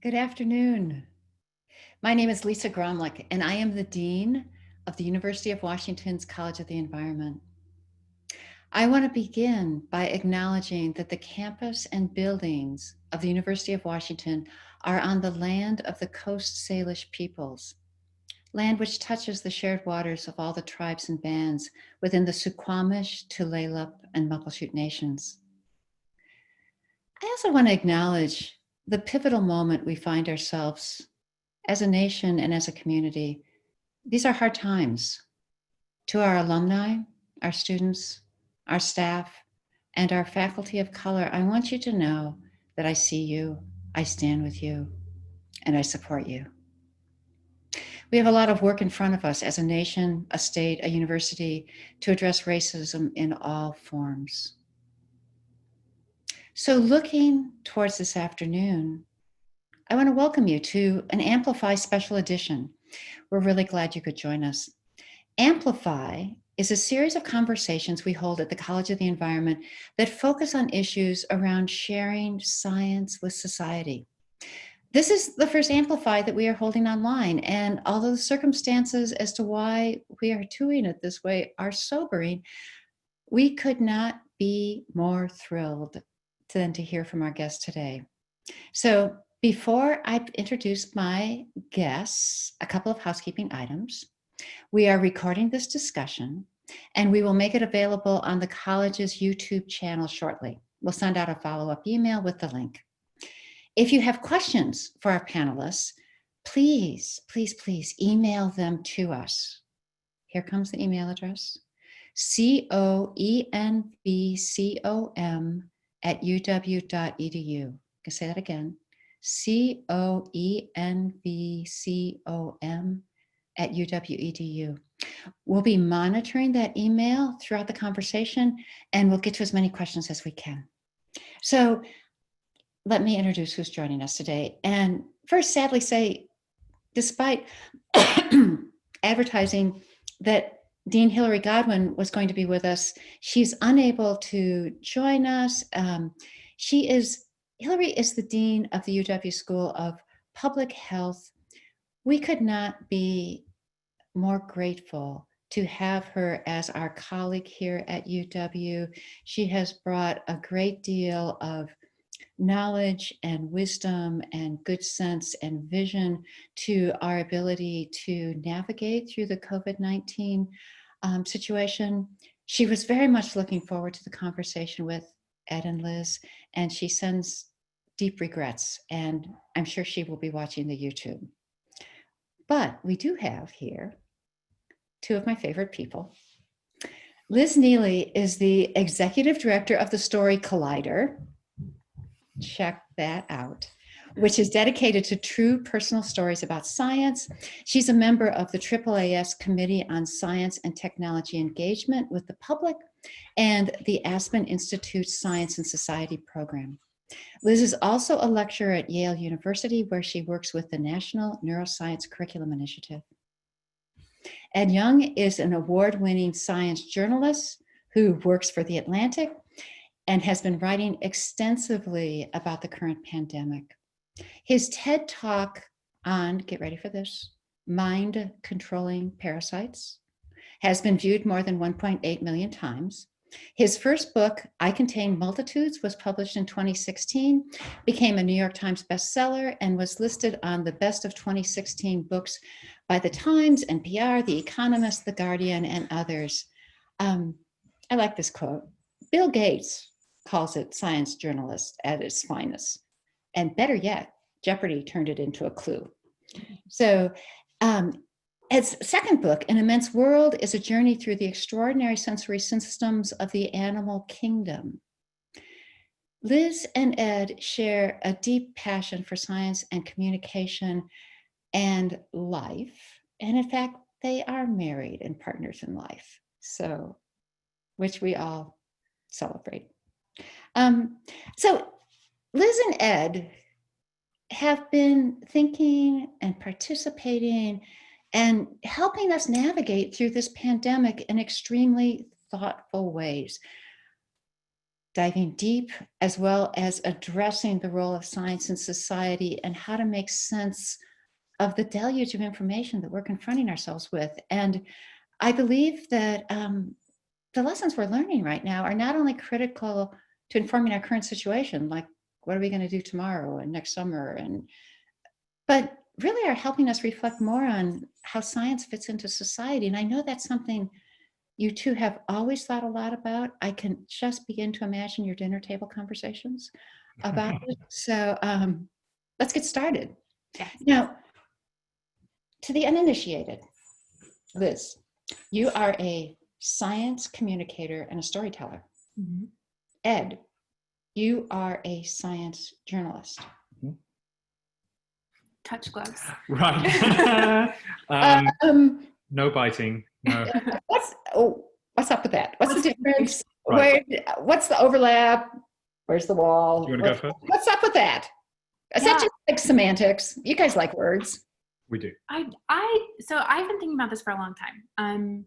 Good afternoon. My name is Lisa Graumlich, and I am the Dean of the University of Washington's College of the Environment. I want to begin by acknowledging that the campus and buildings of the University of Washington are on the land of the Coast Salish peoples, land which touches the shared waters of all the tribes and bands within the Suquamish, Tulalip, and Muckleshoot nations. I also want to acknowledge the pivotal moment we find ourselves as a nation and as a community. These are hard times. To our alumni, our students, our staff, and our faculty of color, I want you to know that I see you, I stand with you, and I support you. We have a lot of work in front of us as a nation, a state, a university to address racism in all forms. So, looking towards this afternoon, I want to welcome you to an Amplify special edition. We're really glad you could join us. Amplify is a series of conversations we hold at the College of the Environment that focus on issues around sharing science with society. This is the first Amplify that we are holding online, and although the circumstances as to why we are doing it this way are sobering, we could not be more thrilled than to hear from our guest today. So before I introduce my guests, a couple of housekeeping items. We are recording this discussion and we will make it available on the college's YouTube channel shortly. We'll send out a follow-up email with the link. If you have questions for our panelists, please email them to us. Here comes the email address: coenvcom@uw.edu. I can say that again: coenvcom@uw.edu. We'll be monitoring that email throughout the conversation, and we'll get to as many questions as we can. So let me introduce who's joining us today. And first, sadly say, despite advertising that Dean Hillary Godwin was going to be with us, she's unable to join us. Hillary is the Dean of the UW School of Public Health. We could not be more grateful to have her as our colleague here at UW. She has brought a great deal of knowledge and wisdom and good sense and vision to our ability to navigate through the COVID-19 situation. She was very much looking forward to the conversation with Ed and Liz, and she sends deep regrets, and I'm sure she will be watching the YouTube. But we do have here two of my favorite people. Liz Neeley is the executive director of the Story Collider. Check that out, which is dedicated to true personal stories about science. She's a member of the AAAS Committee on Science and Technology Engagement with the Public and the Aspen Institute Science and Society program. Liz is also a lecturer at Yale University, where she works with the National Neuroscience Curriculum Initiative. Ed Yong is an award-winning science journalist who works for The Atlantic and has been writing extensively about the current pandemic. His TED Talk on, get ready for this, mind-controlling parasites has been viewed more than 1.8 million times. His first book, I Contain Multitudes, was published in 2016, became a New York Times bestseller, and was listed on the best of 2016 books by The Times, NPR, The Economist, The Guardian, and others. I like this quote. Bill Gates calls it science journalist at its finest. And better yet, Jeopardy turned it into a clue. So Ed's second book, An Immense World, is a journey through the extraordinary sensory systems of the animal kingdom. Liz and Ed share a deep passion for science and communication and life. And in fact, they are married and partners in life, so which we all celebrate. So Liz and Ed have been thinking and participating and helping us navigate through this pandemic in extremely thoughtful ways. diving deep, as well as addressing the role of science in society and how to make sense of the deluge of information that we're confronting ourselves with. And I believe that the lessons we're learning right now are not only critical to informing our current situation, like what are we going to do tomorrow and next summer, but really are helping us reflect more on how science fits into society. And I know that's something you two have always thought a lot about. I can just begin to imagine your dinner table conversations about it. So let's get started. Yes. Now, to the uninitiated, Liz, you are a science communicator and a storyteller. Mm-hmm. Ed, you are a science journalist. Touch gloves. Right. No biting. No. What's up with that? What's the difference? Right. What's the overlap? Where's the wall? Do you want to go first? What's up with that? Is that just like semantics? You guys like words. We do. So I've been thinking about this for a long time.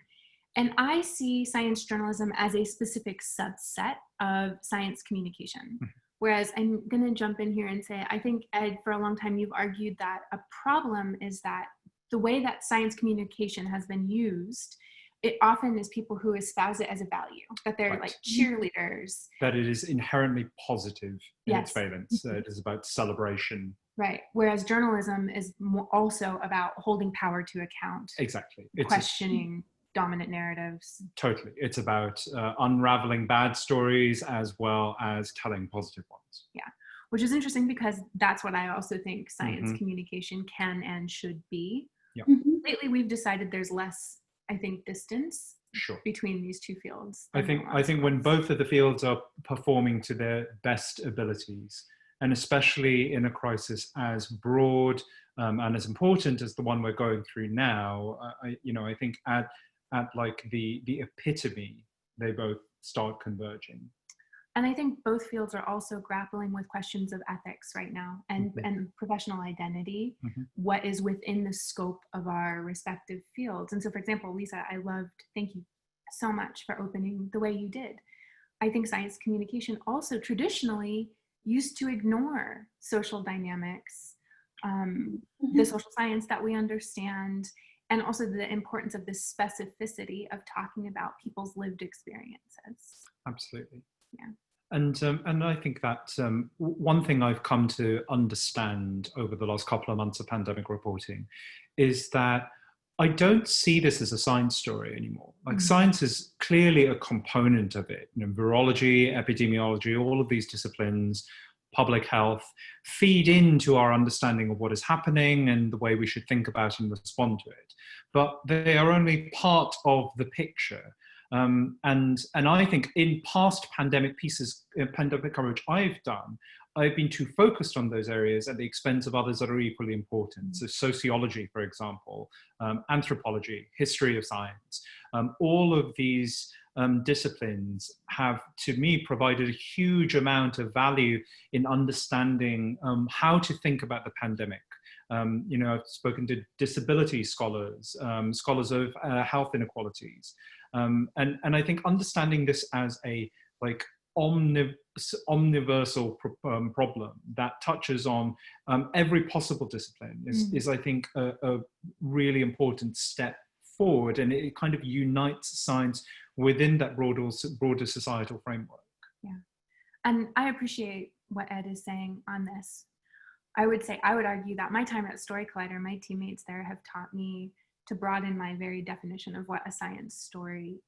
And I see science journalism as a specific subset of science communication. Whereas I'm going to jump in here and say, I think, Ed, for a long time, you've argued that a problem is that the way that science communication has been used, it often is people who espouse it as a value, that they're Right. like cheerleaders. That it is inherently positive in Yes. its valence. It is about celebration. Right. Whereas journalism is also about holding power to account. Exactly. Questioning dominant narratives. Totally. It's about unraveling bad stories as well as telling positive ones. Yeah. Which is interesting because that's what I also think science communication can and should be. Yeah. Lately, we've decided there's less, I think, distance between these two fields. I think when both of the fields are performing to their best abilities, and especially in a crisis as broad and as important as the one we're going through now, I think at like the epitome, they both start converging. And I think both fields are also grappling with questions of ethics right now and professional identity, what is within the scope of our respective fields. And so, for example, Lisa, thank you so much for opening the way you did. I think science communication also traditionally used to ignore social dynamics, the social science that we understand, and also the importance of the specificity of talking about people's lived experiences. Absolutely. Yeah. And I think that one thing I've come to understand over the last couple of months of pandemic reporting is that I don't see this as a science story anymore. Like science is clearly a component of it. Virology, epidemiology, all of these disciplines, public health, feed into our understanding of what is happening and the way we should think about and respond to it. But they are only part of the picture. And I think in past pandemic pieces, pandemic coverage I've done, I've been too focused on those areas at the expense of others that are equally important. So sociology, for example, anthropology, history of science, all of these disciplines have, to me, provided a huge amount of value in understanding how to think about the pandemic. I've spoken to disability scholars, scholars of health inequalities. And I think understanding this as a omniversal problem that touches on every possible discipline is I think, a really important step forward, and it kind of unites science within that broader societal framework. Yeah, and I appreciate what Ed is saying on this. I would argue that my time at Story Collider, my teammates there have taught me to broaden my very definition of what a science story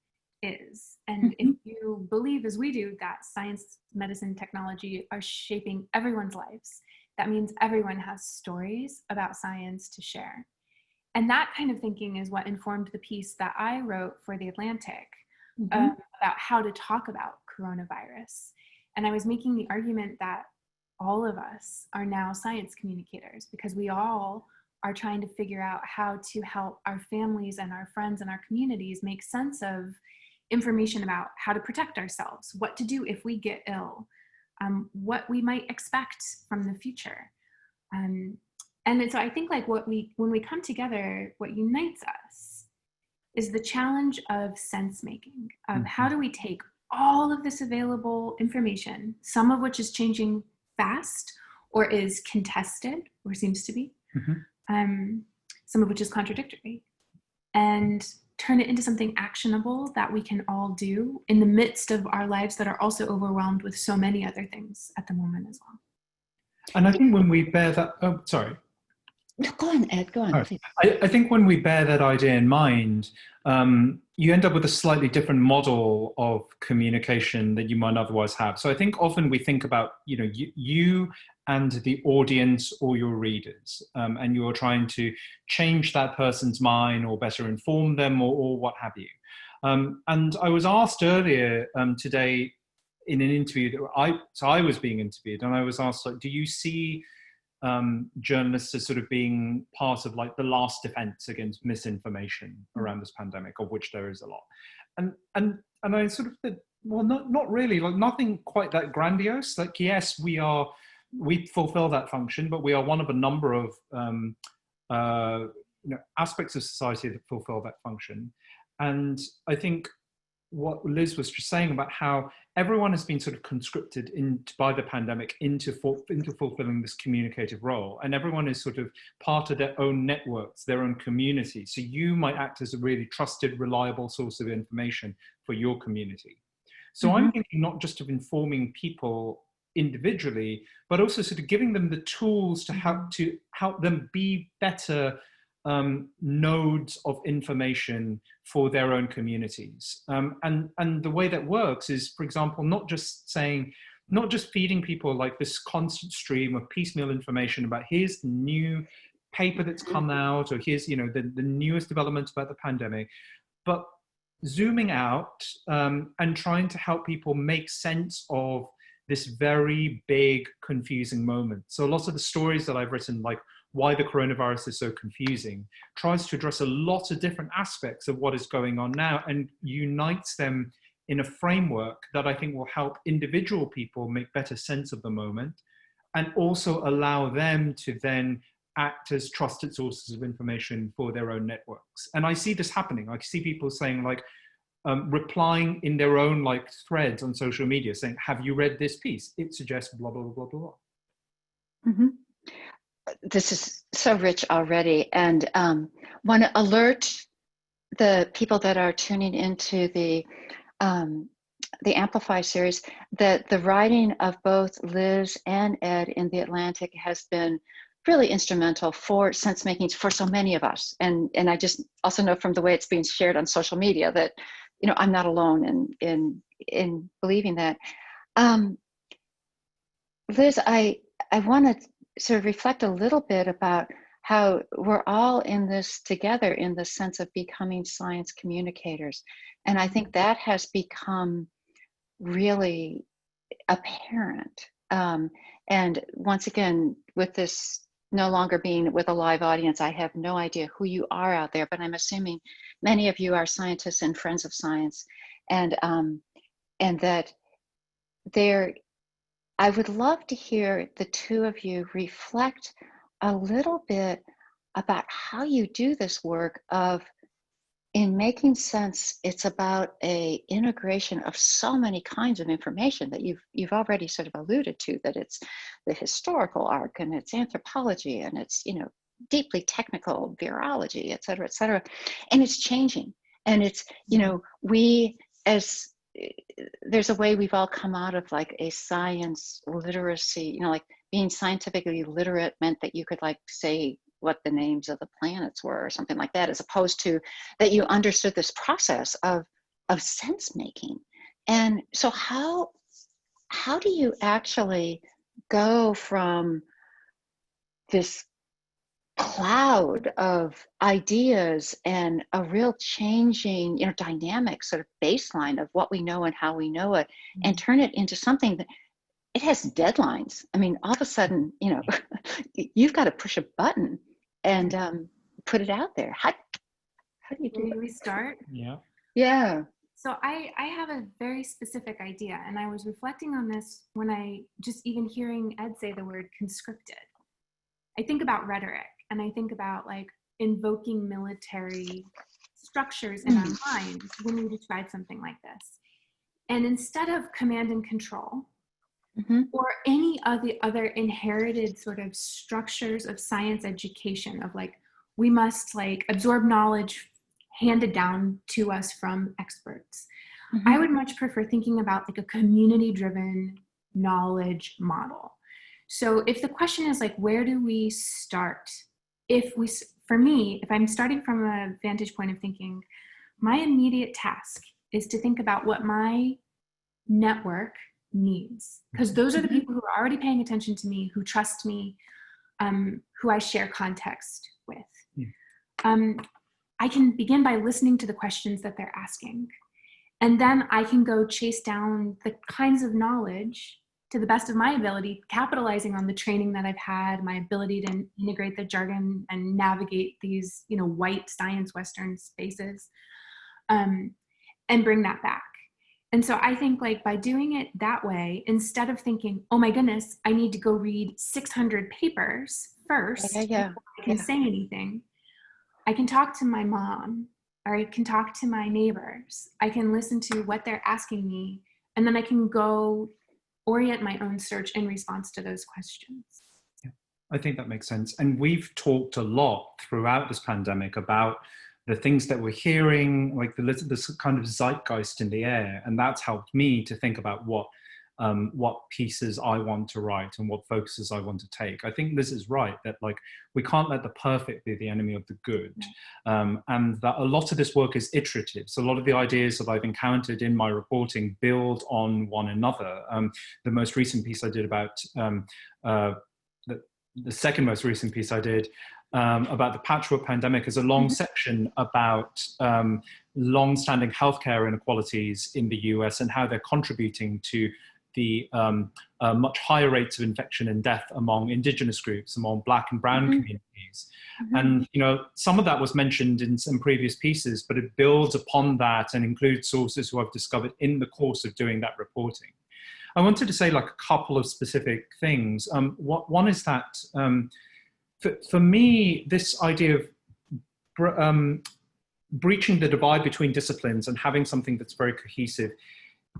is. And if you believe, as we do, that science, medicine, technology are shaping everyone's lives, that means everyone has stories about science to share. And that kind of thinking is what informed the piece that I wrote for The Atlantic about how to talk about coronavirus. And I was making the argument that all of us are now science communicators because we all are trying to figure out how to help our families and our friends and our communities make sense of information about how to protect ourselves, what to do if we get ill, what we might expect from the future. And so I think when we come together, what unites us is the challenge of sense making, of how do we take all of this available information, some of which is changing fast or is contested or seems to be, some of which is contradictory, and turn it into something actionable that we can all do in the midst of our lives that are also overwhelmed with so many other things at the moment as well. And I think when we bear that, oh, sorry. No, go on, Ed, go on, please. I think when we bear that idea in mind, you end up with a slightly different model of communication that you might otherwise have. So I think often we think about, you and the audience or your readers, and you're trying to change that person's mind or better inform them or what have you. And I was asked earlier today in an interview that I was being interviewed, and I was asked, like, do you see journalists as sort of being part of like the last defense against misinformation around this pandemic, of which there is a lot? And I sort of said, well, not really, like nothing quite that grandiose. Like, yes, we fulfill that function, but we are one of a number of aspects of society that fulfill that function. And I think what Liz was just saying about how everyone has been sort of conscripted by the pandemic into fulfilling this communicative role, and everyone is sort of part of their own networks, their own community. So you might act as a really trusted, reliable source of information for your community. So I'm thinking not just of informing people individually, but also sort of giving them the tools to help them be better nodes of information for their own communities. And the way that works is, for example, not just feeding people like this constant stream of piecemeal information about here's the new paper that's come out, or here's the newest developments about the pandemic, but zooming out and trying to help people make sense of this very big, confusing moment. So lots of the stories that I've written, like why the coronavirus is so confusing, tries to address a lot of different aspects of what is going on now and unites them in a framework that I think will help individual people make better sense of the moment, and also allow them to then act as trusted sources of information for their own networks. And I see this happening. I see people saying, like, replying in their own like threads on social media saying, have you read this piece? It suggests blah, blah, blah, blah, blah. This is so rich already, and want to alert the people that are tuning into the Amplify series that the writing of both Liz and Ed in The Atlantic has been really instrumental for sense making for so many of us. And I just also know from the way it's being shared on social media that I'm not alone in believing that. Liz, I want to sort of reflect a little bit about how we're all in this together in the sense of becoming science communicators. And I think that has become really apparent. And once again, with this no longer being with a live audience, I have no idea who you are out there, but I'm assuming many of you are scientists and friends of science. And that I would love to hear the two of you reflect a little bit about how you do this work of, in making sense, it's about a integration of so many kinds of information that you've already sort of alluded to, that it's the historical arc and it's anthropology and it's, deeply technical virology, et cetera, and it's changing. And it's, there's a way we've all come out of like a science literacy, like being scientifically literate meant that you could like say what the names of the planets were or something like that, as opposed to that you understood this process of sense making. And so how do you actually go from this cloud of ideas and a real changing, dynamic sort of baseline of what we know and how we know it, and turn it into something that it has deadlines? I mean, all of a sudden, you've got to push a button and put it out there. How do you do it? Can we start? Yeah. So I have a very specific idea, and I was reflecting on this when I just even hearing Ed say the word conscripted. I think about rhetoric, and I think about like invoking military structures in our minds when we describe something like this. And instead of command and control, Mm-hmm. or any of the other inherited sort of structures of science education of like, we must like absorb knowledge handed down to us from experts. Mm-hmm. I would much prefer thinking about like a community-driven knowledge model. So if the question is like, where do we start? For me, if I'm starting from a vantage point of thinking, my immediate task is to think about what my network needs, because those are the people who are already paying attention to me, who trust me, who I share context with. I can begin by listening to the questions that they're asking, and then I can go chase down the kinds of knowledge to the best of my ability, capitalizing on the training that I've had, my ability to integrate the jargon and navigate these, white science Western spaces, and bring that back. And so I think like by doing it that way, instead of thinking, oh my goodness, I need to go read 600 papers first before I can say anything, I can talk to my mom, or I can talk to my neighbors. I can listen to what they're asking me, and then I can go orient my own search in response to those questions. Yeah, I think that makes sense. And we've talked a lot throughout this pandemic about the things that we're hearing, like this kind of zeitgeist in the air, and that's helped me to think about what pieces I want to write and what focuses I want to take. I think Liz is right that like we can't let the perfect be the enemy of the good, and that a lot of this work is iterative. So a lot of the ideas that I've encountered in my reporting build on one another. The most recent piece I did about the second most recent piece I did about the patchwork pandemic is a long section about long-standing healthcare inequalities in the US and how they're contributing to the much higher rates of infection and death among indigenous groups, among Black and Brown communities. And some of that was mentioned in some previous pieces, but it builds upon that and includes sources who I've discovered in the course of doing that reporting. I wanted to say like a couple of specific things. One is that for me, this idea of breaching the divide between disciplines and having something that's very cohesive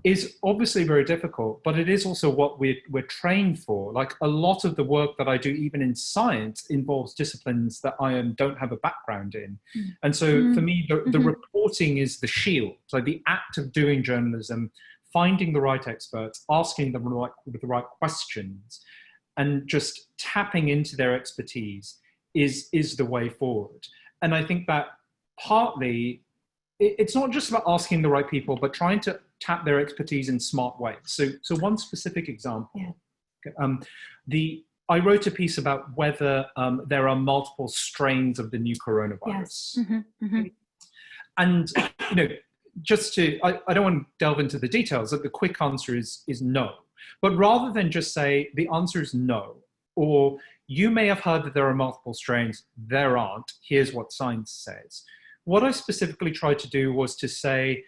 is obviously very difficult, but it is also what we're trained for. Like a lot of the work that I do, even in science, involves disciplines that I don't have a background in. And so for me, the reporting is the shield. So the act of doing journalism, finding the right experts, asking them the right questions, and just tapping into their expertise is the way forward. And I think that partly, it's not just about asking the right people, but trying to tap their expertise in smart ways. So one specific example, I wrote a piece about whether there are multiple strains of the new coronavirus. And, just to, I don't want to delve into the details, that the quick answer is no. But rather than just say the answer is no, or you may have heard that there are multiple strains, there aren't, here's what science says. What I specifically tried to do was to say,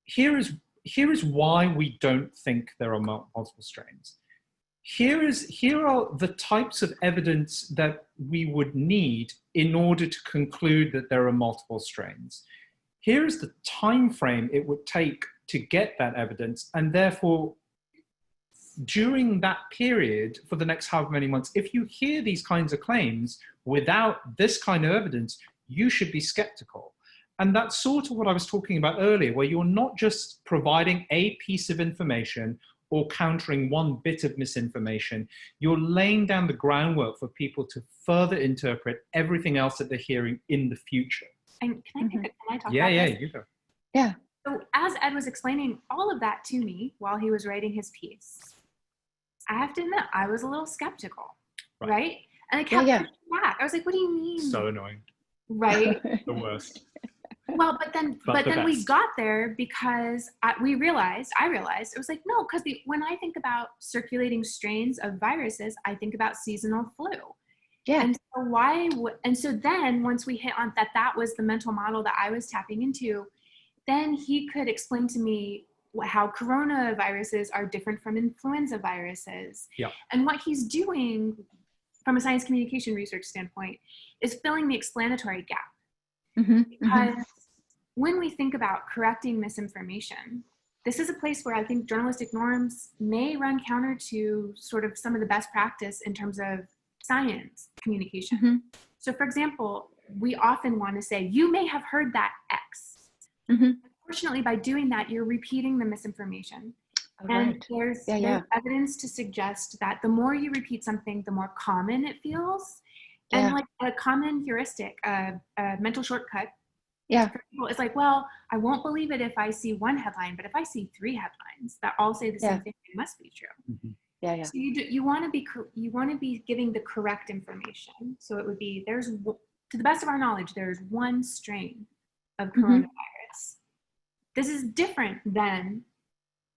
here is why we don't think there are multiple strains. Here are the types of evidence that we would need in order to conclude that there are multiple strains. Here is the time frame it would take to get that evidence, and therefore, during that period, for the next however many months, if you hear these kinds of claims without this kind of evidence, you should be skeptical. And that's sort of what I was talking about earlier, where you're not just providing a piece of information or countering one bit of misinformation, you're laying down the groundwork for people to further interpret everything else that they're hearing in the future. And can I talk about this? You go. Yeah. So as Ed was explaining all of that to me while he was writing his piece, I have to admit, I was a little skeptical, right? And I kept pushing back. I was like, what do you mean? So annoying. Right? The worst. Well, but then we got there because I realized, it was like, no, because when I think about circulating strains of viruses, I think about seasonal flu. Yeah. And so then once we hit on that was the mental model that I was tapping into, then he could explain to me how coronaviruses are different from influenza viruses. Yeah. And what he's doing from a science communication research standpoint is filling the explanatory gap. Because when we think about correcting misinformation, this is a place where I think journalistic norms may run counter to sort of some of the best practice in terms of science communication. Mm-hmm. So for example, we often want to say, you may have heard that X. Mm-hmm. Unfortunately, by doing that, you're repeating the misinformation. Oh, And right. there's Yeah. evidence to suggest that the more you repeat something, the more common it feels. And Yeah. like a common heuristic, a mental shortcut Yeah. for people is like, well, I won't believe it if I see one headline, but if I see 3 headlines that all say the Yeah. same thing, it must be true. Mhm. Yeah. So you want to be giving the correct information. So it would be, to the best of our knowledge, there's one strain of Mhm. coronavirus. This is different than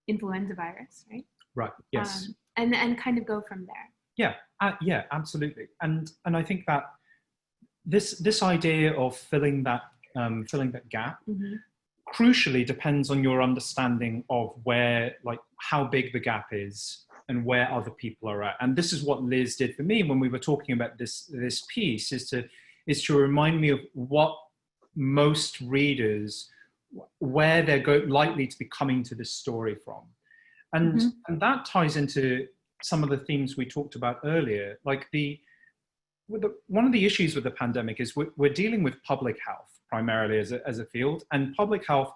influenza virus, right? Right. Yes. And kind of go from there. Yeah, absolutely. And I think that this idea of filling that gap Mm-hmm. crucially depends on your understanding of where, like, how big the gap is and where other people are at. And this is what Liz did for me when we were talking about this piece, is to remind me of what most readers, where they're likely to be coming to this story from. And that ties into some of the themes we talked about earlier. Like one of the issues with the pandemic is we're dealing with public health primarily as a field, and public health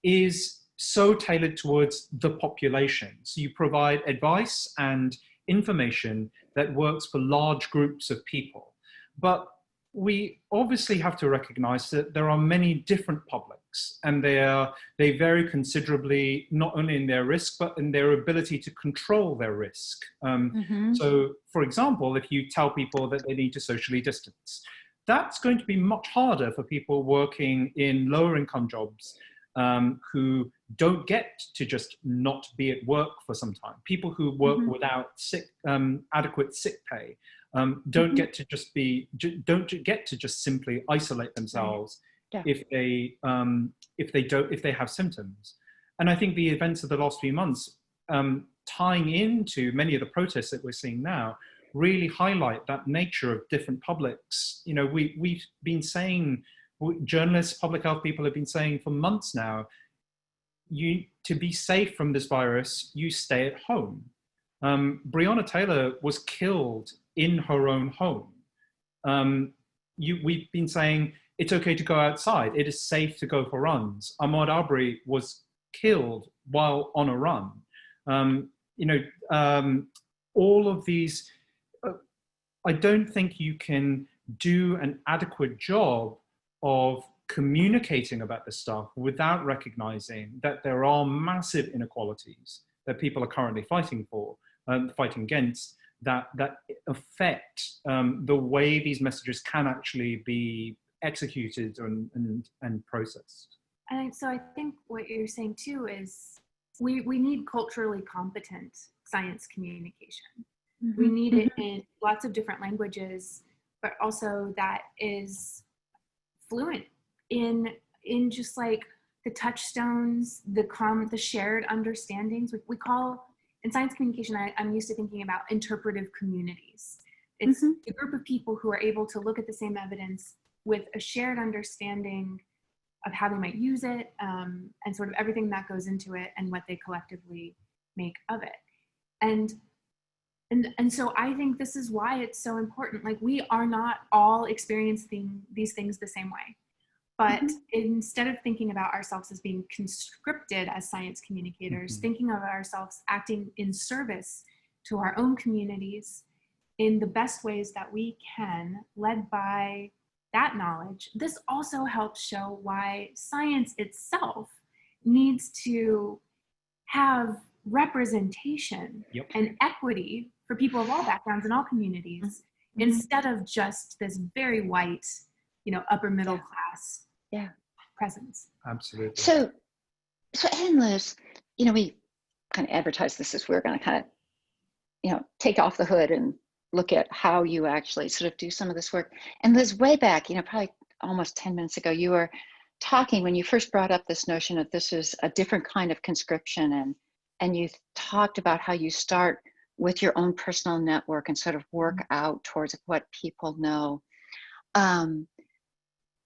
is so tailored towards the population. So you provide advice and information that works for large groups of people. But we obviously have to recognize that there are many different publics, and they vary considerably, not only in their risk, but in their ability to control their risk. So, for example, if you tell people that they need to socially distance, that's going to be much harder for people working in lower income jobs who don't get to just not be at work for some time. People who work without adequate sick pay don't get to just simply isolate themselves if they have symptoms. And I think the events of the last few months, tying into many of the protests that we're seeing now, really highlight that nature of different publics. You know, we've been saying, journalists, public health people have been saying for months now, to be safe from this virus, you stay at home. Breonna Taylor was killed in her own home. We've been saying it's okay to go outside. It is safe to go for runs. Ahmaud Arbery was killed while on a run. All of these, I don't think you can do an adequate job of communicating about this stuff without recognizing that there are massive inequalities that people are currently fighting against, that affect the way these messages can actually be executed and processed. And so I think what you're saying too is we need culturally competent science communication. We need it in lots of different languages, but also that is fluent in just like the touchstones, the shared understandings. We call, in science communication, I'm used to thinking about interpretive communities. It's a group of people who are able to look at the same evidence with a shared understanding of how they might use it, and sort of everything that goes into it and what they collectively make of it. And so I think this is why it's so important. Like, we are not all experiencing these things the same way. But instead of thinking about ourselves as being conscripted as science communicators, thinking of ourselves acting in service to our own communities in the best ways that we can, led by that knowledge, this also helps show why science itself needs to have representation and equity for people of all backgrounds and all communities, instead of just this very white, upper middle class presence. Absolutely. So Ed and Liz, we kind of advertised this as we're going to kind of, take off the hood and look at how you actually sort of do some of this work. And Liz, way back, probably almost 10 minutes ago, you were talking when you first brought up this notion that this is a different kind of conscription, and you talked about how you start with your own personal network and sort of work out towards what people know.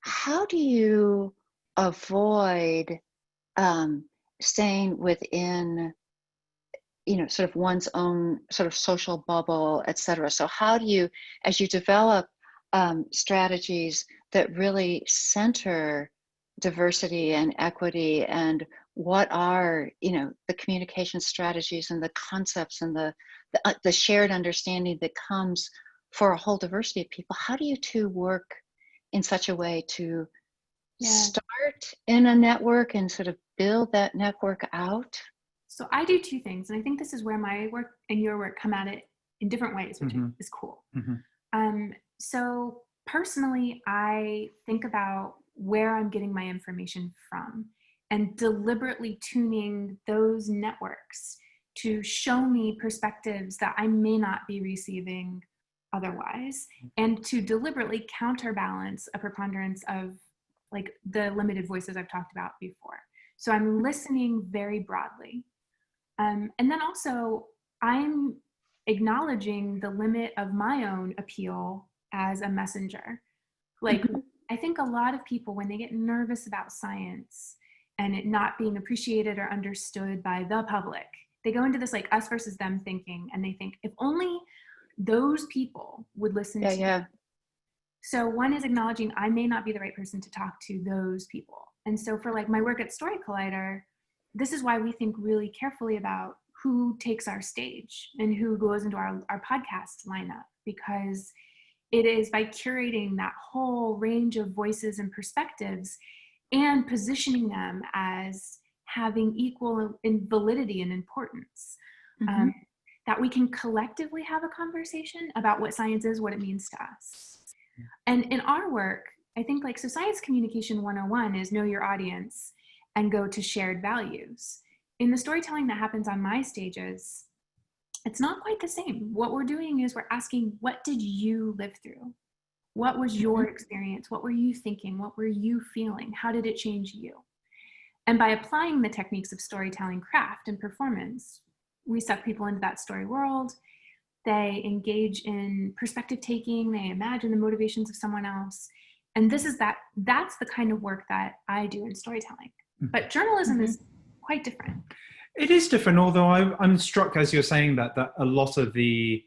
How do you avoid staying within, sort of one's own sort of social bubble, et cetera. So how do you, as you develop strategies that really center diversity and equity, and what are, the communication strategies and the concepts and the shared understanding that comes for a whole diversity of people, how do you two work in such a way to start in a network and sort of build that network out? So I do two things, and I think this is where my work and your work come at it in different ways, which is cool. So personally, I think about where I'm getting my information from and deliberately tuning those networks to show me perspectives that I may not be receiving otherwise, and to deliberately counterbalance a preponderance of like the limited voices I've talked about before. So I'm listening very broadly. And then also I'm acknowledging the limit of my own appeal as a messenger. Like, I think a lot of people, when they get nervous about science and it not being appreciated or understood by the public, they go into this like us versus them thinking, and they think if only those people would listen to me. So one is acknowledging I may not be the right person to talk to those people. And so for like my work at Story Collider, this is why we think really carefully about who takes our stage and who goes into our podcast lineup, because it is by curating that whole range of voices and perspectives and positioning them as having equal in validity and importance, that we can collectively have a conversation about what science is, what it means to us. And in our work, I think like, so Science Communication 101 is know your audience and go to shared values. In the storytelling that happens on my stages, it's not quite the same. What we're doing is we're asking, what did you live through? What was your experience? What were you thinking? What were you feeling? How did it change you? And by applying the techniques of storytelling craft and performance, we suck people into that story world. They engage in perspective taking. They imagine the motivations of someone else. And that's the kind of work that I do in storytelling. But journalism is quite different. It is different, although I'm struck as you're saying that a lot of the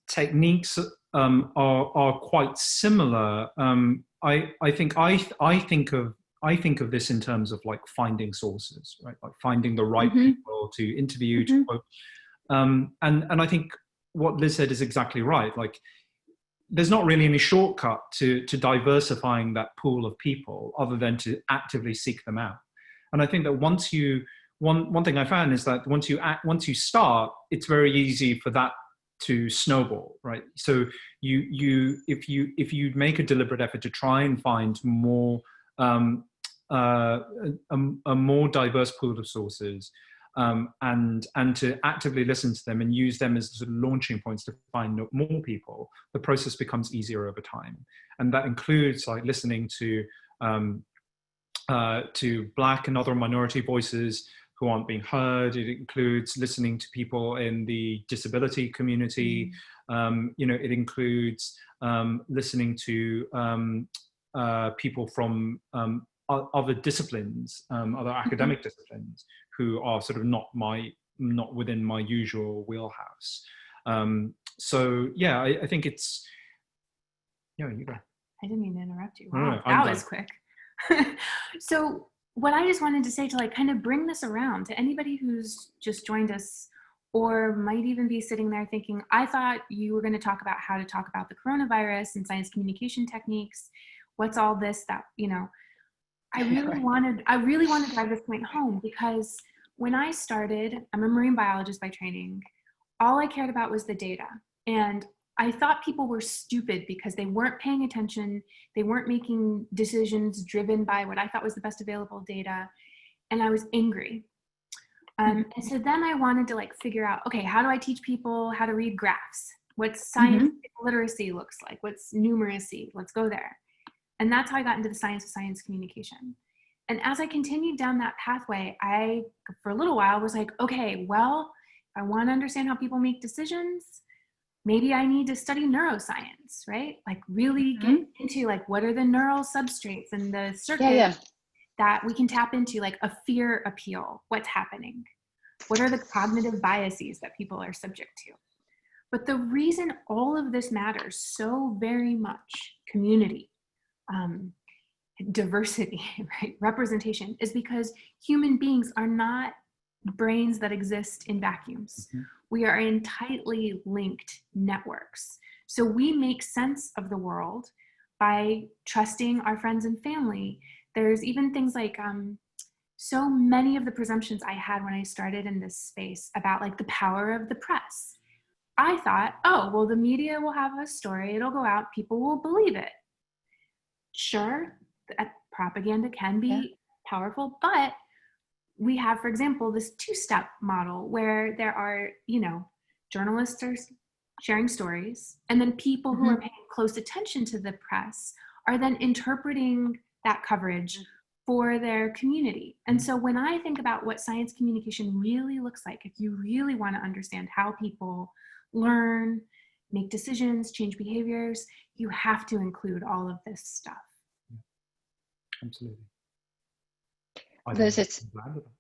techniques are quite similar. I think of this in terms of like finding sources, right? Like finding the right people to interview, to quote. And I think what Liz said is exactly right. Like, there's not really any shortcut to diversifying that pool of people other than to actively seek them out. And I think that one thing I found is that once you start, it's very easy for that to snowball, right? So if you make a deliberate effort to try and find more a more diverse pool of sources, and to actively listen to them and use them as sort of launching points to find more people, the process becomes easier over time. And that includes like listening to Black and other minority voices who aren't being heard. It includes listening to people in the disability community. It includes listening to people from other disciplines, other academic disciplines, who are sort of not within my usual wheelhouse. So yeah, I think it's, you go. I didn't mean to interrupt you. Wow, that was quick. So what I just wanted to say to like kind of bring this around to anybody who's just joined us or might even be sitting there thinking, I thought you were going to talk about how to talk about the coronavirus and science communication techniques. What's all this that, I really want to drive this point home, because when I started, I'm a marine biologist by training. All I cared about was the data. And I thought people were stupid because they weren't paying attention. They weren't making decisions driven by what I thought was the best available data. And I was angry. And so then I wanted to like figure out, okay, how do I teach people how to read graphs? What scientific literacy looks like? What's numeracy? Let's go there. And that's how I got into the science of science communication. And as I continued down that pathway, I, for a little while, was like, okay, well, if I want to understand how people make decisions, maybe I need to study neuroscience, right? Like really get into like, what are the neural substrates and the circuits that we can tap into, like a fear appeal. What's happening? What are the cognitive biases that people are subject to? But the reason all of this matters so very much, community, diversity, right, representation, is because human beings are not brains that exist in vacuums. Mm-hmm. We are in tightly linked networks. So we make sense of the world by trusting our friends and family. There's even things like, so many of the presumptions I had when I started in this space about like the power of the press. I thought, oh, well, the media will have a story, it'll go out, people will believe it. Sure, propaganda can be powerful, but we have, for example, this two-step model where there are, journalists are sharing stories, and then people who are paying close attention to the press are then interpreting that coverage for their community. And so when I think about what science communication really looks like, if you really want to understand how people learn, make decisions, change behaviors, you have to include all of this stuff. Absolutely. Liz, it's,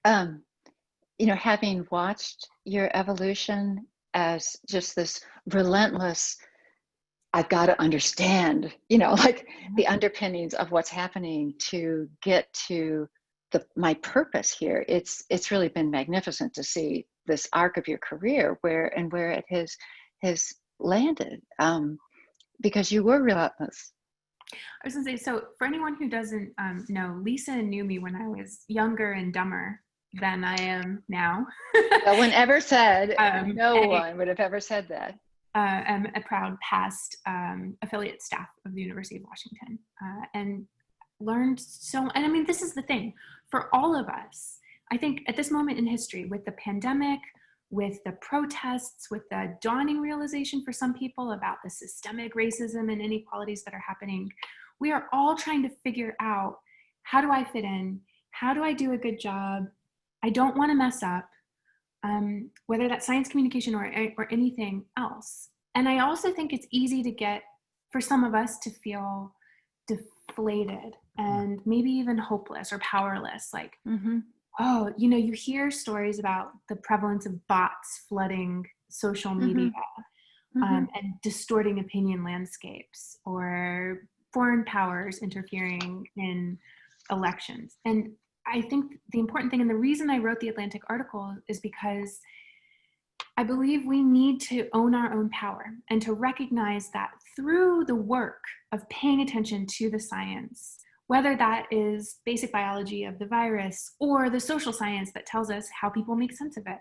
having watched your evolution as just this relentless, I've got to understand, the underpinnings of what's happening to get to my purpose here. It's really been magnificent to see this arc of your career where it has landed, because you were relentless. I was gonna say, so for anyone who doesn't know, Lisa knew me when I was younger and dumber than I am now. No one ever said, one would have ever said that. I'm a proud past affiliate staff of the University of Washington, and learned so, and I mean, this is the thing, for all of us, I think at this moment in history, with the pandemic, with the protests, with the dawning realization for some people about the systemic racism and inequalities that are happening, we are all trying to figure out, how do I fit in? How do I do a good job? I don't want to mess up, whether that's science communication or anything else. And I also think it's easy to get, for some of us, to feel deflated and maybe even hopeless or powerless. Like, oh, you hear stories about the prevalence of bots flooding social media and distorting opinion landscapes, or foreign powers interfering in elections. And I think the important thing, and the reason I wrote the Atlantic article, is because I believe we need to own our own power and to recognize that through the work of paying attention to the science, whether that is basic biology of the virus or the social science that tells us how people make sense of it,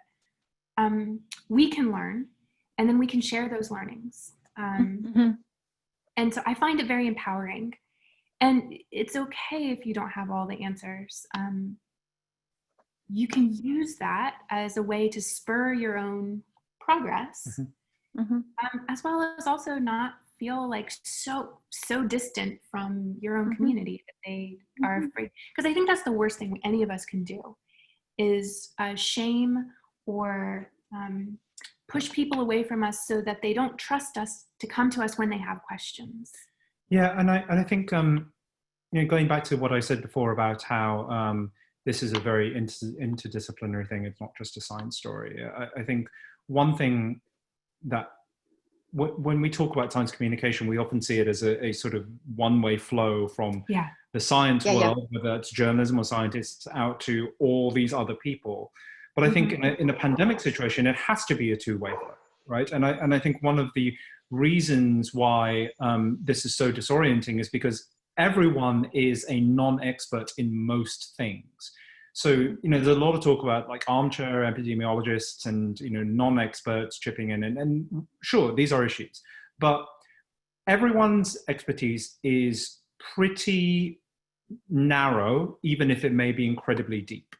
we can learn, and then we can share those learnings. And so I find it very empowering. And it's okay if you don't have all the answers. You can use that as a way to spur your own progress, as well as also not feel like so distant from your own community that they are afraid. Because I think that's the worst thing any of us can do, is shame or push people away from us so that they don't trust us to come to us when they have questions. Yeah, and I think going back to what I said before about how this is a very interdisciplinary thing. It's not just a science story. I think one thing that when we talk about science communication, we often see it as a sort of one-way flow from the science world, whether it's journalism or scientists, out to all these other people. But I think in a pandemic situation, it has to be a two-way flow, right? And I think one of the reasons why this is so disorienting is because everyone is a non-expert in most things. So, there's a lot of talk about like armchair epidemiologists and, non-experts chipping in. And sure, these are issues. But everyone's expertise is pretty narrow, even if it may be incredibly deep.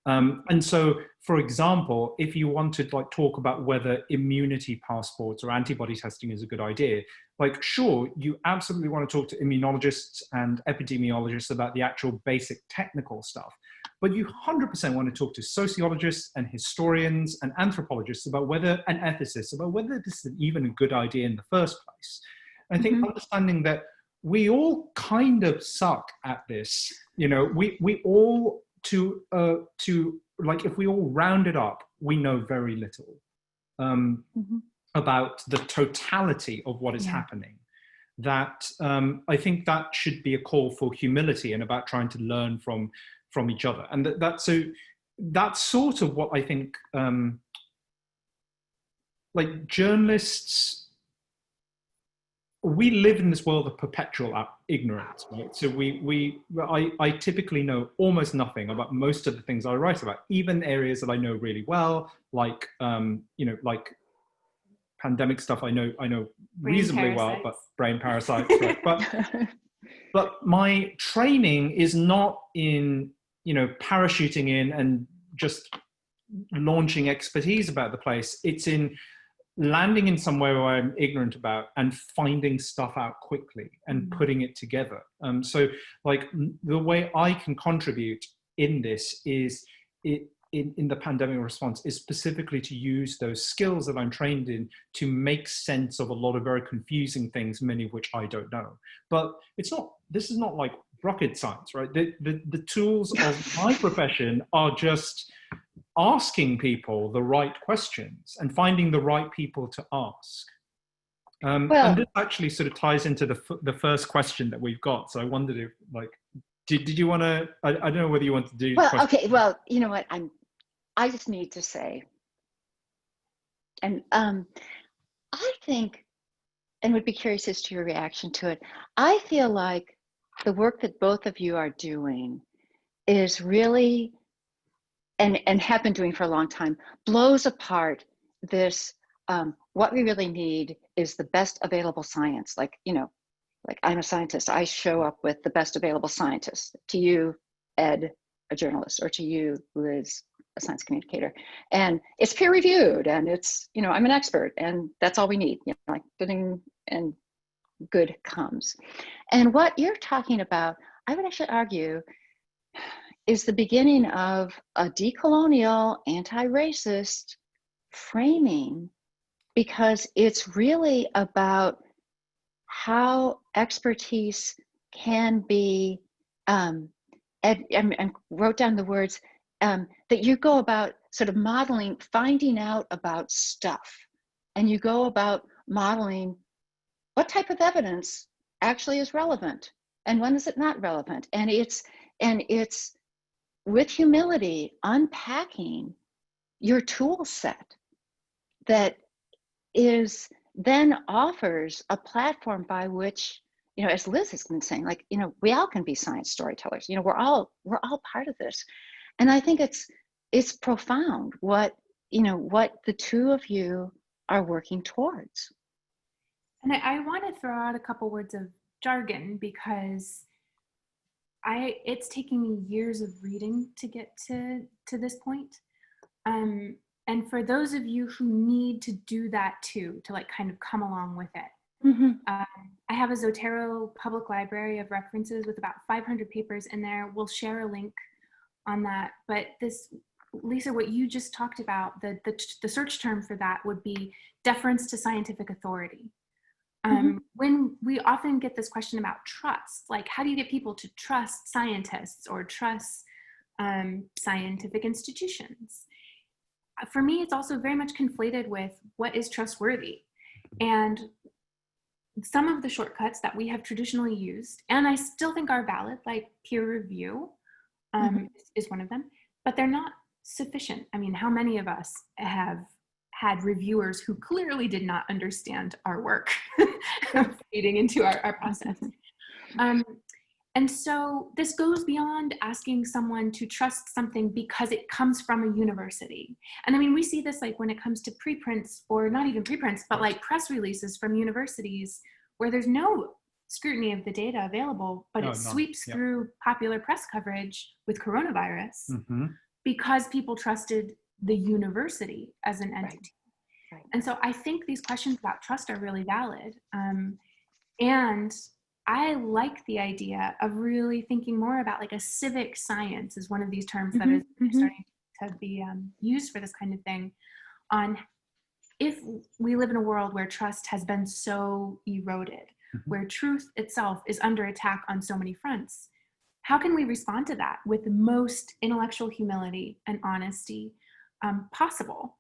And so, for example, if you want to talk about whether immunity passports or antibody testing is a good idea, sure, you absolutely want to talk to immunologists and epidemiologists about the actual basic technical stuff. But you 100% want to talk to sociologists and historians and anthropologists about and ethicists about whether this is even a good idea in the first place. I think understanding that we all kind of suck at this. You know, we all to like, if we all round it up, we know very little about the totality of what is happening. That I think that should be a call for humility and about trying to learn from each other. And that's sort of what I think, like, journalists, we live in this world of perpetual ignorance, right? So I typically know almost nothing about most of the things I write about, even areas that I know really well, like like pandemic stuff. I know reasonably well, but brain parasites, right? But my training is not in parachuting in and just launching expertise about the place. It's in landing in somewhere where I'm ignorant about and finding stuff out quickly and putting it together. So like the way I can contribute in this is in the pandemic response is specifically to use those skills that I'm trained in to make sense of a lot of very confusing things, many of which I don't know. But this is not like rocket science, right? The tools of my profession are just asking people the right questions and finding the right people to ask. And this actually sort of ties into the first question that we've got. So I wondered if, like, did you want to? I don't know whether you want to do. Well, okay. Well, you know what? I just need to say, and I think, and would be curious as to your reaction to it. I feel like the work that both of you are doing is really, and have been doing for a long time, blows apart this, what we really need is the best available science. Like I'm a scientist, I show up with the best available scientists. To you, Ed, a journalist, or to you, Liz, a science communicator. And it's peer reviewed, and it's, I'm an expert, and that's all we need, like getting, and good comes. And what you're talking about, I would actually argue, is the beginning of a decolonial, anti-racist framing, because it's really about how expertise can be, I wrote down the words, that you go about sort of modeling, finding out about stuff, and you go about modeling what type of evidence actually is relevant and when is it not relevant. And it's with humility, unpacking your tool set that is then offers a platform by which, as Liz has been saying, like, we all can be science storytellers. We're all part of this. And I think it's profound what the two of you are working towards. And I want to throw out a couple words of jargon, because it's taken me years of reading to get to this point. And for those of you who need to do that too, to like kind of come along with it. Mm-hmm. I have a Zotero public library of references with about 500 papers in there. We'll share a link on that. But this, Lisa, what you just talked about, the search term for that would be deference to scientific authority. When we often get this question about trust, like how do you get people to trust scientists or trust scientific institutions? For me, it's also very much conflated with what is trustworthy. And some of the shortcuts that we have traditionally used, and I still think are valid, like peer review is one of them, but they're not sufficient. I mean, how many of us have had reviewers who clearly did not understand our work feeding into our process? And so this goes beyond asking someone to trust something because it comes from a university. And I mean, we see this like when it comes to preprints, or not even preprints, but like press releases from universities where there's no scrutiny of the data available, but it sweeps through popular press coverage with coronavirus because people trusted the university as an entity. Right. And so I think these questions about trust are really valid. And I like the idea of really thinking more about like a civic science is one of these terms that is starting to be used for this kind of thing, on if we live in a world where trust has been so eroded, where truth itself is under attack on so many fronts. How can we respond to that with the most intellectual humility and honesty possible?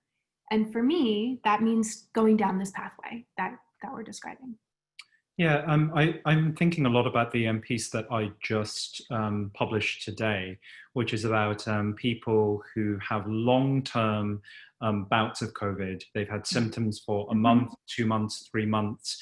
And for me, that means going down this pathway that we're describing. Yeah, I'm thinking a lot about the piece that I just published today, which is about people who have long-term bouts of COVID. They've had symptoms for a month, 2 months, 3 months.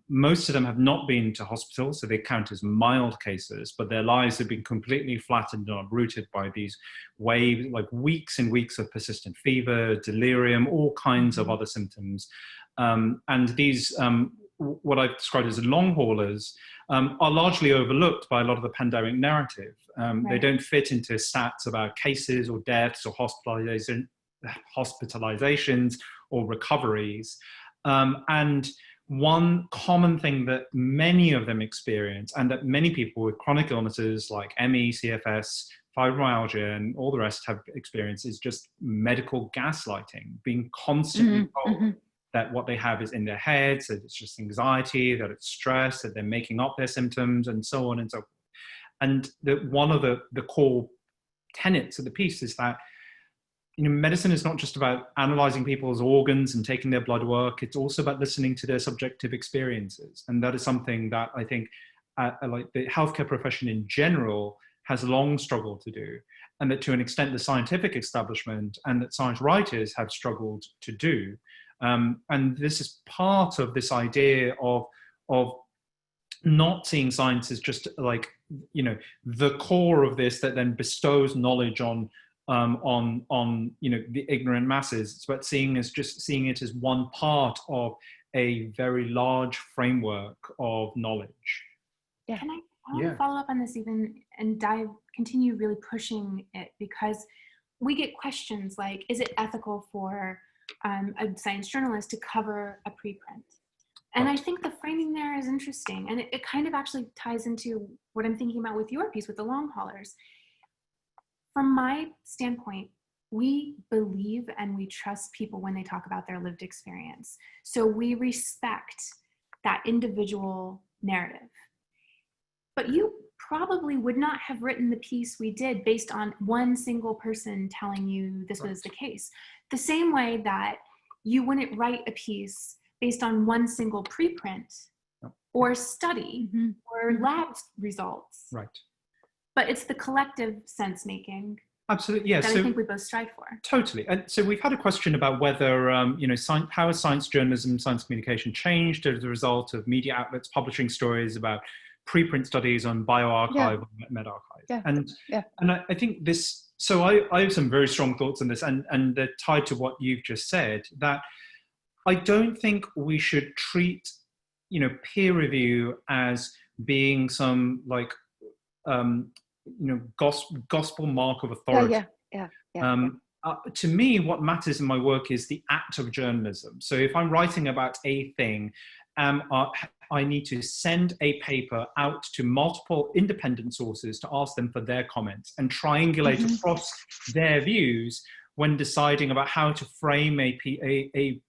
Most of them have not been to hospital, so they count as mild cases, but their lives have been completely flattened and uprooted by these waves, like weeks and weeks of persistent fever, delirium, all kinds of other symptoms. And these what I've described as long haulers are largely overlooked by a lot of the pandemic narrative. They don't fit into stats about cases or deaths or hospitalizations or recoveries. And one common thing that many of them experience, and that many people with chronic illnesses like ME, CFS, fibromyalgia, and all the rest have experienced, is just medical gaslighting, being constantly told that what they have is in their heads, that it's just anxiety, that it's stress, that they're making up their symptoms, and so on and so forth. And one of the core tenets of the piece is that, you know, medicine is not just about analyzing people's organs and taking their blood work. It's also about listening to their subjective experiences. And that is something that I think like the healthcare profession in general has long struggled to do. And that to an extent, the scientific establishment and that science writers have struggled to do. And this is part of this idea of not seeing science as just like, you know, the core of this that then bestows knowledge on you know, the ignorant masses, but seeing it as one part of a very large framework of knowledge. Yeah. Can I follow up on this even and continue really pushing it, because we get questions like, is it ethical for a science journalist to cover a preprint? And I think the framing there is interesting, and it kind of actually ties into what I'm thinking about with your piece with the long haulers. From my standpoint, we believe and we trust people when they talk about their lived experience. So we respect that individual narrative. But you probably would not have written the piece we did based on one single person telling you this was the case. The same way that you wouldn't write a piece based on one single preprint or study or lab results. Right. But it's the collective sense making. Absolutely, yes. That I think we both strive for. Totally. And so we've had a question about whether, you know, how has science journalism, science communication changed as a result of media outlets publishing stories about preprint studies on bioarchive or medRxiv. And I think this, so I have some very strong thoughts on this, and they're tied to what you've just said, that I don't think we should treat, you know, peer review as being some like, you know, gospel mark of authority. To me, what matters in my work is the act of journalism. So if I'm writing about a thing, I need to send a paper out to multiple independent sources to ask them for their comments and triangulate across their views when deciding about how to frame a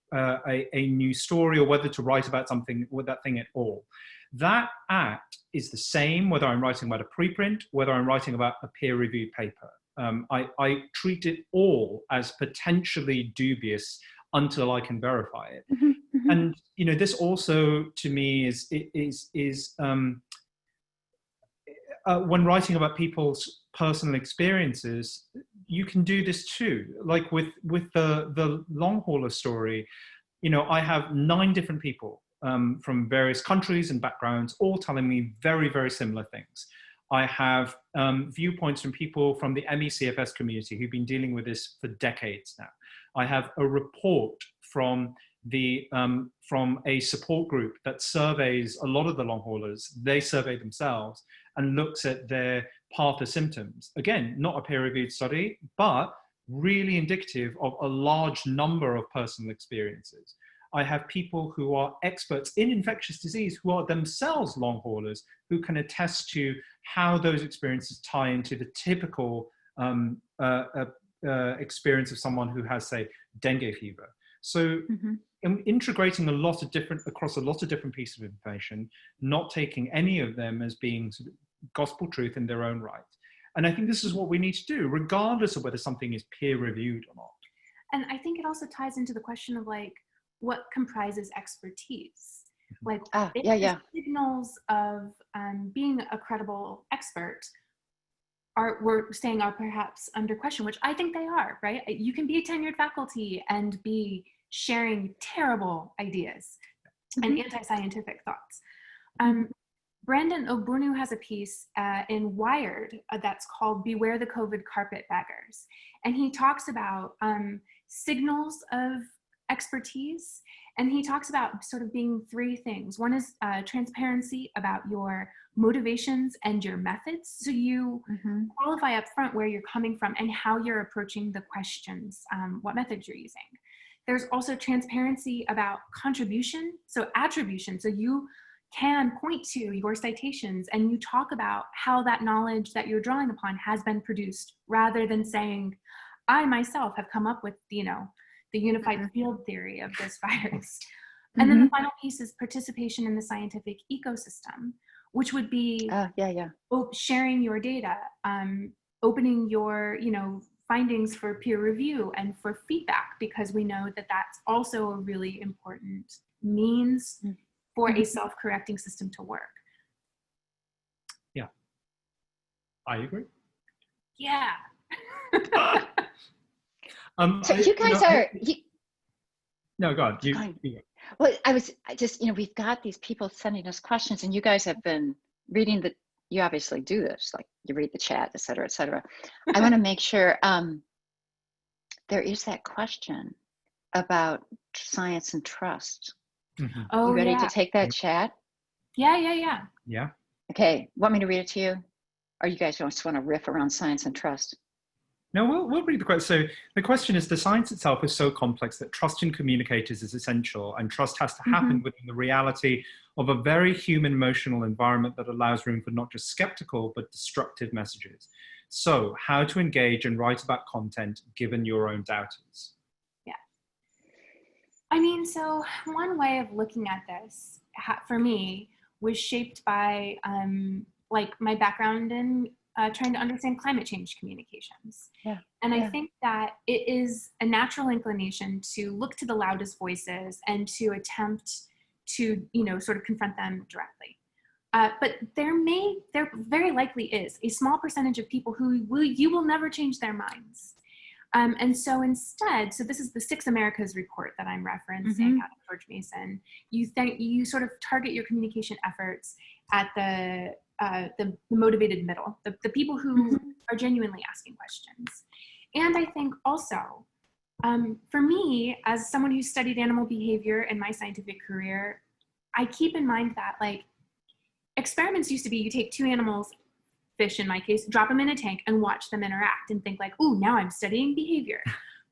new story, or whether to write about something with that thing at all. That act is the same whether I'm writing about a preprint, whether I'm writing about a peer-reviewed paper. I treat it all as potentially dubious until I can verify it. And you know, this also to me is when writing about people's personal experiences, you can do this too. Like with the long hauler story, you know, I have 9 different people from various countries and backgrounds, all telling me very, very similar things. I have viewpoints from people from the ME/CFS community who've been dealing with this for decades now. I have a report from a support group that surveys a lot of the long haulers. They survey themselves and looks at their path of symptoms. Again, not a peer-reviewed study, but really indicative of a large number of personal experiences. I have people who are experts in infectious disease who are themselves long haulers who can attest to how those experiences tie into the typical experience of someone who has, say, dengue fever. So Mhm. integrating across a lot of different pieces of information, not taking any of them as being sort of gospel truth in their own right. And I think this is what we need to do, regardless of whether something is peer reviewed or not. And I think it also ties into the question of like, what comprises expertise? Like, if Yeah, the yeah. signals of being a credible expert we're saying are perhaps under question, which I think they are, right? You can be a tenured faculty and be sharing terrible ideas and anti-scientific thoughts. Brandon Ogbunu has a piece in Wired that's called Beware the COVID Carpetbaggers. And he talks about signals of expertise. And he talks about sort of being three things. One is transparency about your motivations and your methods. So you qualify up front where you're coming from and how you're approaching the questions, what methods you're using. There's also transparency about contribution, so attribution. So you can point to your citations and you talk about how that knowledge that you're drawing upon has been produced, rather than saying, I myself have come up with, the unified field theory of this virus. And then the final piece is participation in the scientific ecosystem, which would be sharing your data, opening your, findings for peer review and for feedback, because we know that that's also a really important means for a self-correcting system to work. Yeah, I agree. Yeah. So you guys no, go on. You go. Well, I just, we've got these people sending us questions, and you guys have been reading you obviously do this, like you read the chat, et cetera, et cetera. I want to make sure there is that question about science and trust. Oh, you ready to take that chat? Yeah. Okay, want me to read it to you? Or you guys just want to riff around science and trust? No, we'll read the question. So the question is, the science itself is so complex that trust in communicators is essential, and trust has to happen within the reality of a very human emotional environment that allows room for not just skeptical, but destructive messages. So how to engage and write about content given your own doubters? Yeah. I mean, so one way of looking at this, for me, was shaped by like my background in trying to understand climate change communications. And I think that it is a natural inclination to look to the loudest voices and to attempt to, sort of confront them directly. But there very likely is a small percentage of people who you will never change their minds. And so instead, so this is the Six Americas report that I'm referencing out of George Mason. You sort of target your communication efforts at the motivated middle, the people who are genuinely asking questions. And I think also, for me, as someone who studied animal behavior in my scientific career, I keep in mind that like experiments used to be, you take two animals, fish in my case, drop them in a tank and watch them interact and think like, ooh, now I'm studying behavior.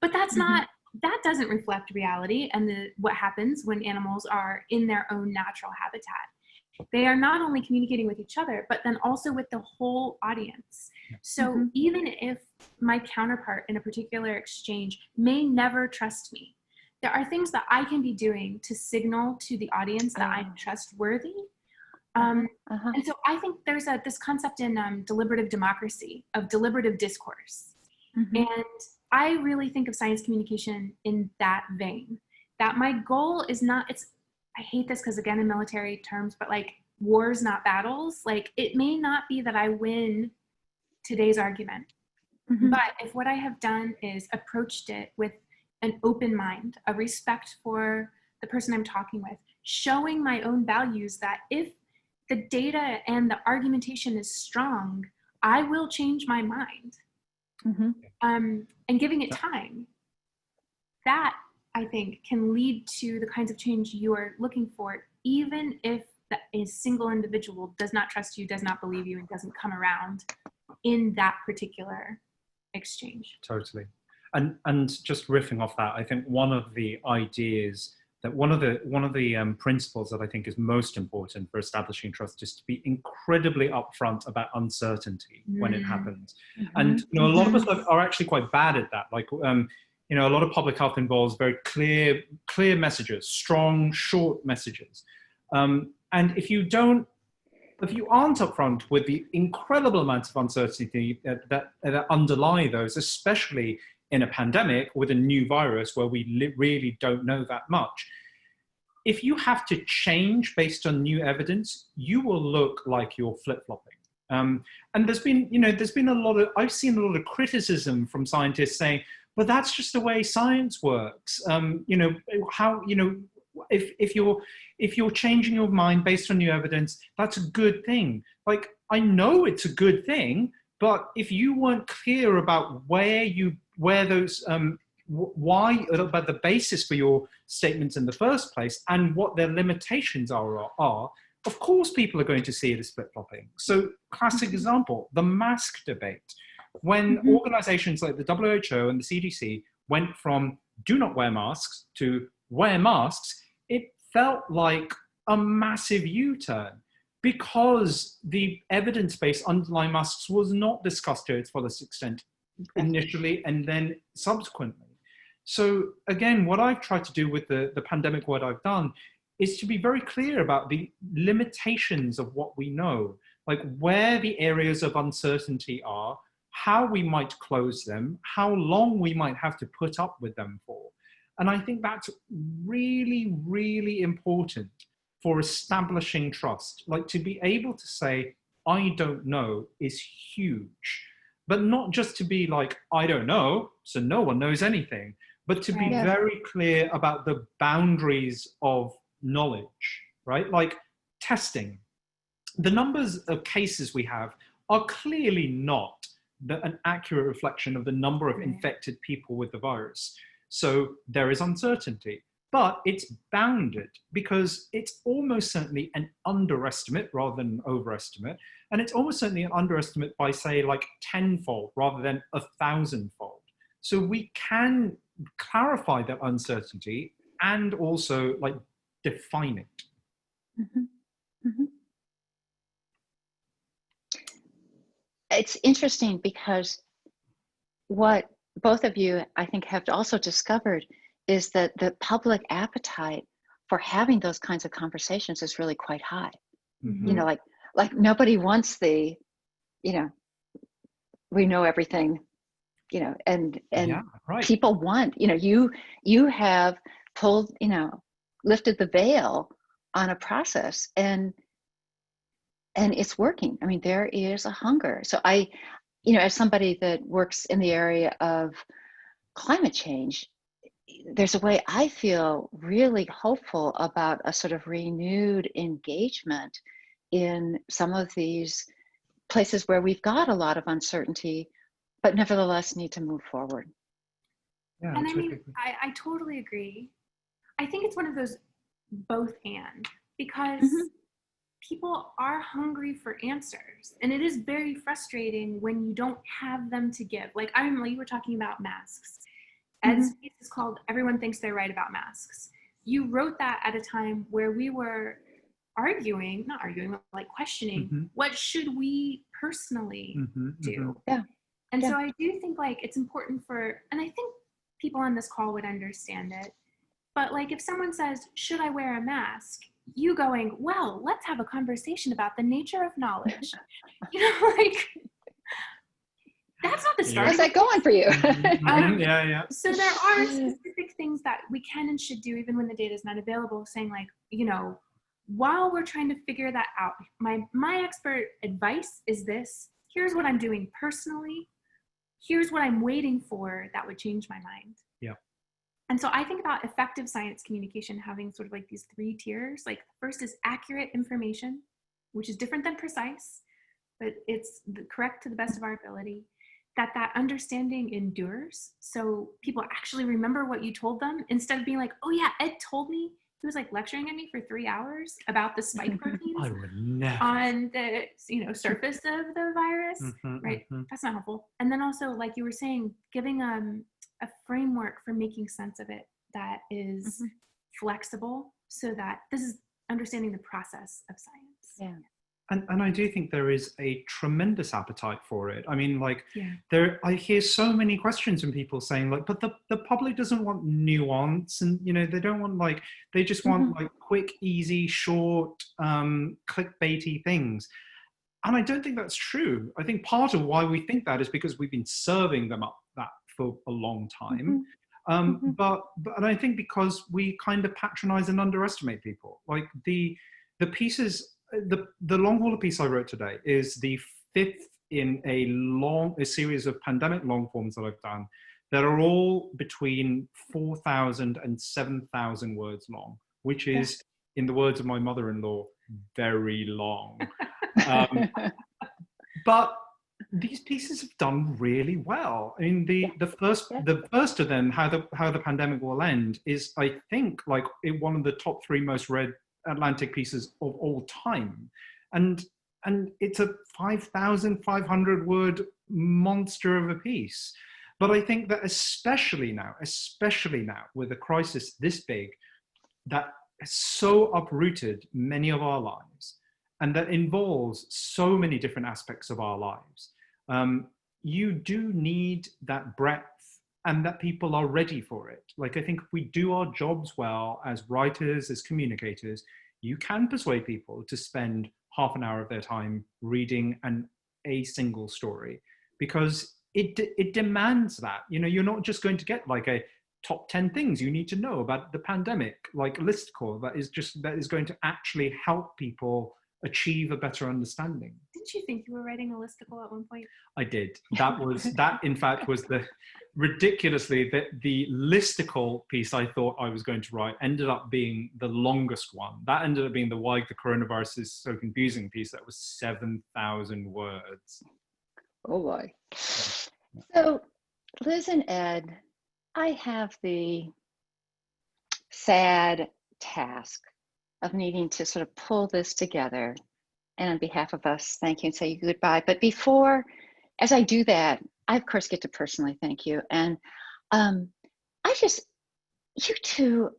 But that's not, that doesn't reflect reality and what happens when animals are in their own natural habitat. They are not only communicating with each other, but then also with the whole audience. So even if my counterpart in a particular exchange may never trust me, there are things that I can be doing to signal to the audience that I'm trustworthy. And so I think there's this concept in deliberative democracy of deliberative discourse. And I really think of science communication in that vein, that my goal is not, I hate this because again, in military terms, but like wars, not battles. Like it may not be that I win today's argument, but if what I have done is approached it with an open mind, a respect for the person I'm talking with, showing my own values, that if the data and the argumentation is strong, I will change my mind. And giving it time, that I think can lead to the kinds of change you are looking for, even if a single individual does not trust you, does not believe you, and doesn't come around in that particular exchange. Totally. And just riffing off that, I think one of the ideas that one of the principles that I think is most important for establishing trust is to be incredibly upfront about uncertainty when it happens. And a lot of us are actually quite bad at that. Like you know, a lot of public health involves very clear messages, strong, short messages. And if you aren't upfront with the incredible amounts of uncertainty that underlie those, especially in a pandemic with a new virus where we really don't know that much, if you have to change based on new evidence, you will look like you're flip-flopping. And I've seen a lot of criticism from scientists saying, well, that's just the way science works. If you're changing your mind based on new evidence, that's a good thing. Like, I know it's a good thing, but if you weren't clear about why about the basis for your statements in the first place and what their limitations are, of course people are going to see it as flip-flopping. So, classic example, the mask debate. When organizations like the WHO and the CDC went from do not wear masks to wear masks, it felt like a massive U-turn because the evidence-based underlying masks was not discussed to its fullest extent initially and then subsequently. So again, what I've tried to do with the pandemic work I've done is to be very clear about the limitations of what we know, like where the areas of uncertainty are, how we might close them, how long we might have to put up with them for. And I think that's really, really important for establishing trust. Like, to be able to say, I don't know is huge, but not just to be like, I don't know, so no one knows anything, but to be very clear about the boundaries of knowledge, right? Like testing. The numbers of cases we have are clearly not an accurate reflection of the number of infected people with the virus. So there is uncertainty, but it's bounded because it's almost certainly an underestimate rather than an overestimate. And it's almost certainly an underestimate by, say, like 10-fold rather than 1,000-fold. So we can clarify that uncertainty and also like define it. Mm-hmm. Mm-hmm. It's interesting because what both of you, I think, have also discovered is that the public appetite for having those kinds of conversations is really quite high. Mm-hmm. You know, like nobody wants the, you know, we know everything, you know, and people want, you know, you have pulled, you know, lifted the veil on a process and it's working. I mean, there is a hunger. So I, you know, as somebody that works in the area of climate change, there's a way I feel really hopeful about a sort of renewed engagement in some of these places where we've got a lot of uncertainty, but nevertheless need to move forward. Yeah, and I mean, I totally agree. I think it's one of those both and, because people are hungry for answers, and it is very frustrating when you don't have them to give. Like, I remember you were talking about masks. Ed's piece is called "Everyone Thinks They're Right About Masks." You wrote that at a time where we were not arguing, but like questioning what should we personally do. And so I do think like it's important for, and I think people on this call would understand it, but like if someone says, should I wear a mask? You going, well, let's have a conversation about the nature of knowledge. You know, like, that's not the start. How's that going for you? So there are specific things that we can and should do even when the data is not available, saying like, you know, while we're trying to figure that out, my expert advice is this. Here's what I'm doing personally. Here's what I'm waiting for that would change my mind. Yeah. And so I think about effective science communication having sort of like these three tiers. Like, first is accurate information, which is different than precise, but it's correct to the best of our ability. That understanding endures. So people actually remember what you told them instead of being like, oh yeah, Ed told me. He was like lecturing at me for 3 hours about the spike proteins on the surface of the virus, right? That's not helpful. And then also, like you were saying, giving a framework for making sense of it that is flexible, so that this is understanding the process of science. Yeah. And I do think there is a tremendous appetite for it. I mean, like, Yeah. I hear so many questions from people saying, like, but the public doesn't want nuance, and they don't want, like, they just want like quick, easy, short, clickbaity things. And I don't think that's true. I think part of why we think that is because we've been serving them up that for a long time. But I think because we kind of patronize and underestimate people. Like the pieces, the long hauler piece I wrote today is the 5th in a series of pandemic long forms that I've done that are all between 4,000 and 7,000 words long, which is, in the words of my mother-in-law, very long. But these pieces have done really well. I mean, the first of them, how the pandemic will end, is, I think, like one of the top 3 most read Atlantic pieces of all time, and it's a 5,500 word monster of a piece. But I think that especially now with a crisis this big, that has so uprooted many of our lives, and that involves so many different aspects of our lives, you do need that breadth, and that people are ready for it. Like, I think if we do our jobs well as writers, as communicators, you can persuade people to spend half an hour of their time reading a single story, because it demands that. You're not just going to get like a top 10 things you need to know about the pandemic, like a listicle that is going to actually help people achieve a better understanding. Didn't you think you were writing a listicle at one point? I did. That in fact was the ridiculously the listicle piece I thought I was going to write ended up being the longest one. That ended up being the Why the Coronavirus is So Confusing piece. That was 7,000 words. Oh boy. So, Liz and Ed, I have the sad task of needing to sort of pull this together, and on behalf of us, thank you and say goodbye. But before, as I do that, I of course get to personally thank you. And you two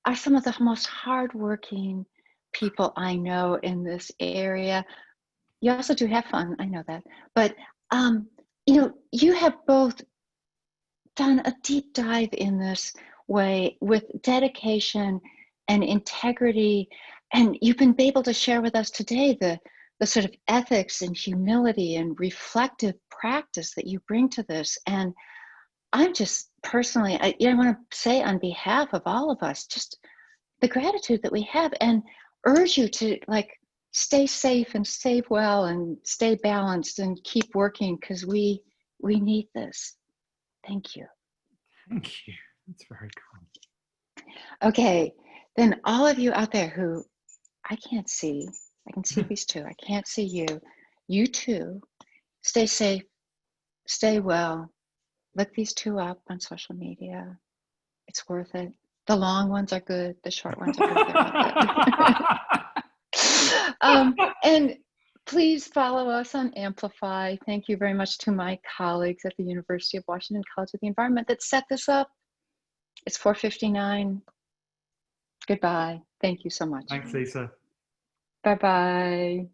are some of the most hardworking people I know in this area. You also do have fun, I know that. But you have both done a deep dive in this way with dedication and integrity, and you've been able to share with us today the sort of ethics and humility and reflective practice that you bring to this. And I'm just personally, I want to say on behalf of all of us, just the gratitude that we have, and urge you to stay safe and stay well and stay balanced and keep working, because we need this. Thank you. Thank you. That's very cool. Okay, then all of you out there who I can't see, I can see these two, I can't see you. You too, stay safe, stay well. Look these two up on social media. It's worth it. The long ones are good, the short ones are good. They're all good. And please follow us on Amplify. Thank you very much to my colleagues at the University of Washington College of the Environment that set this up. It's 4:59. Goodbye. Thank you so much. Thanks, Lisa. Bye-bye.